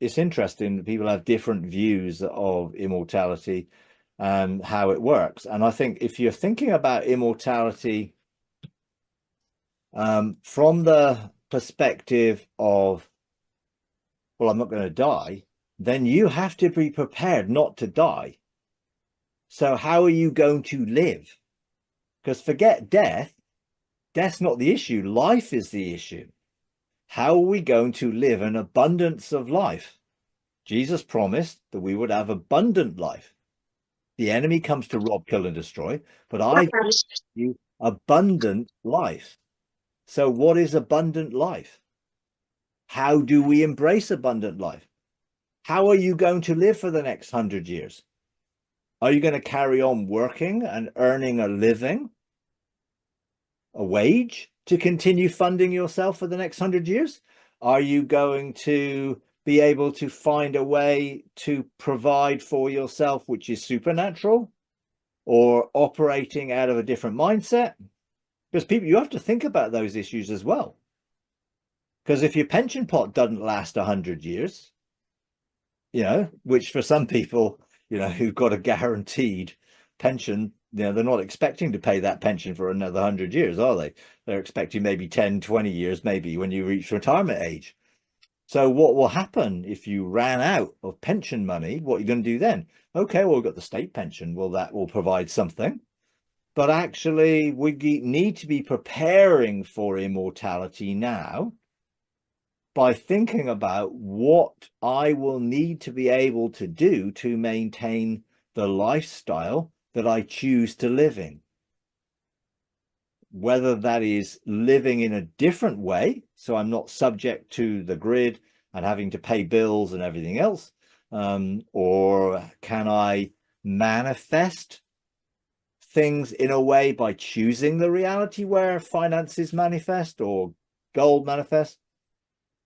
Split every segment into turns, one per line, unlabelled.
it's interesting that people have different views of immortality and how it works. And I think if you're thinking about immortality from the perspective of, well, I'm not going to die, then you have to be prepared not to die. So how are you going to live? Because forget death. Death's not the issue. Life is the issue. How are we going to live an abundance of life? Jesus promised that we would have abundant life. The enemy comes to rob, kill, and destroy, but I give you abundant life. So what is abundant life? How do we embrace abundant life? How are you going to live for the next 100 years? Are you going to carry on working and earning a living, a wage, to continue funding yourself for the next 100 years? Are you going to be able to find a way to provide for yourself, which is supernatural, or operating out of a different mindset? Because people, you have to think about those issues as well. Because if your pension pot doesn't last 100 years, which for some people, who've got a guaranteed pension, they're not expecting to pay that pension for another 100 years, are they? They're expecting maybe 10, 20 years, maybe when you reach retirement age. So what will happen if you ran out of pension money? What are you going to do then? Okay, well, we've got the state pension. Well, that will provide something. But actually, we need to be preparing for immortality now by thinking about what I will need to be able to do to maintain the lifestyle that I choose to live in. Whether that is living in a different way, so I'm not subject to the grid and having to pay bills and everything else, or can I manifest things in a way by choosing the reality where finances manifest or gold manifest?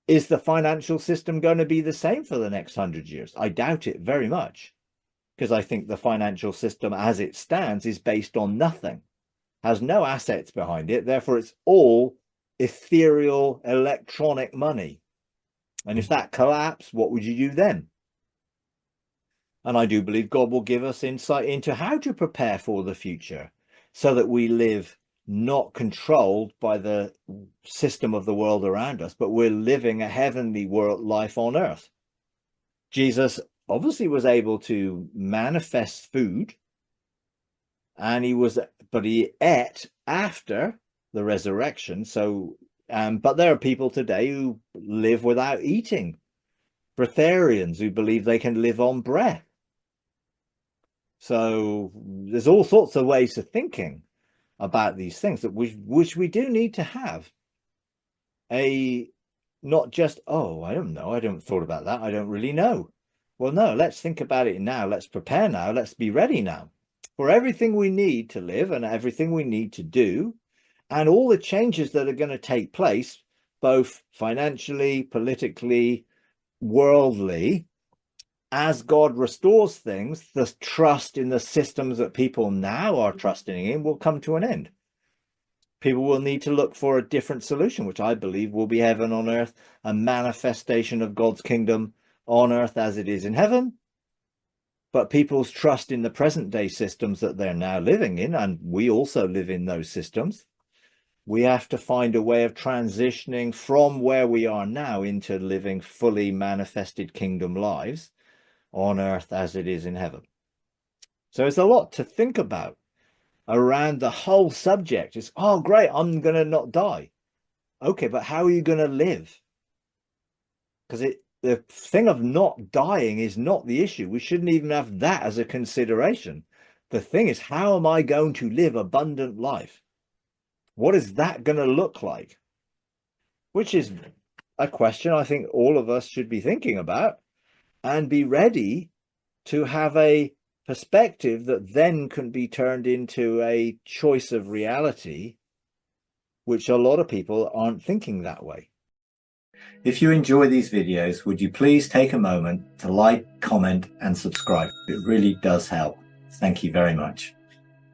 Is the financial system going to be the same for the next 100 years? I doubt it very much, because I think the financial system as it stands is based on nothing, has no assets behind it. Therefore, it's all ethereal electronic money. And if that collapsed, what would you do then? And I do believe God will give us insight into how to prepare for the future so that we live not controlled by the system of the world around us, but we're living a heavenly world life on earth. Jesus obviously was able to manifest food, and he ate after the resurrection. So, but there are people today who live without eating, breatharians who believe they can live on bread. So there's all sorts of ways of thinking about these things that which we do need to have not just, oh, I don't know, I haven't thought about that, I don't really know. Well, no, let's think about it now. Let's prepare now. Let's be ready now for everything we need to live and everything we need to do, and all the changes that are going to take place, both financially, politically, worldly. As God restores things, the trust in the systems that people now are trusting in will come to an end. People will need to look for a different solution, which I believe will be heaven on earth, a manifestation of God's kingdom on earth as it is in heaven. But people's trust in the present day systems that they're now living in, and we also live in those systems, we have to find a way of transitioning from where we are now into living fully manifested kingdom lives on earth as it is in heaven. So it's a lot to think about around the whole subject. It's, oh, great, I'm going to not die. Okay, but how are you going to live? Because the thing of not dying is not the issue. We shouldn't even have that as a consideration. The thing is, how am I going to live abundant life? What is that going to look like? Which is a question I think all of us should be thinking about and be ready to have a perspective that then can be turned into a choice of reality, which a lot of people aren't thinking that way. If you enjoy these videos, would you please take a moment to like, comment, and subscribe? It really does help. Thank you very much.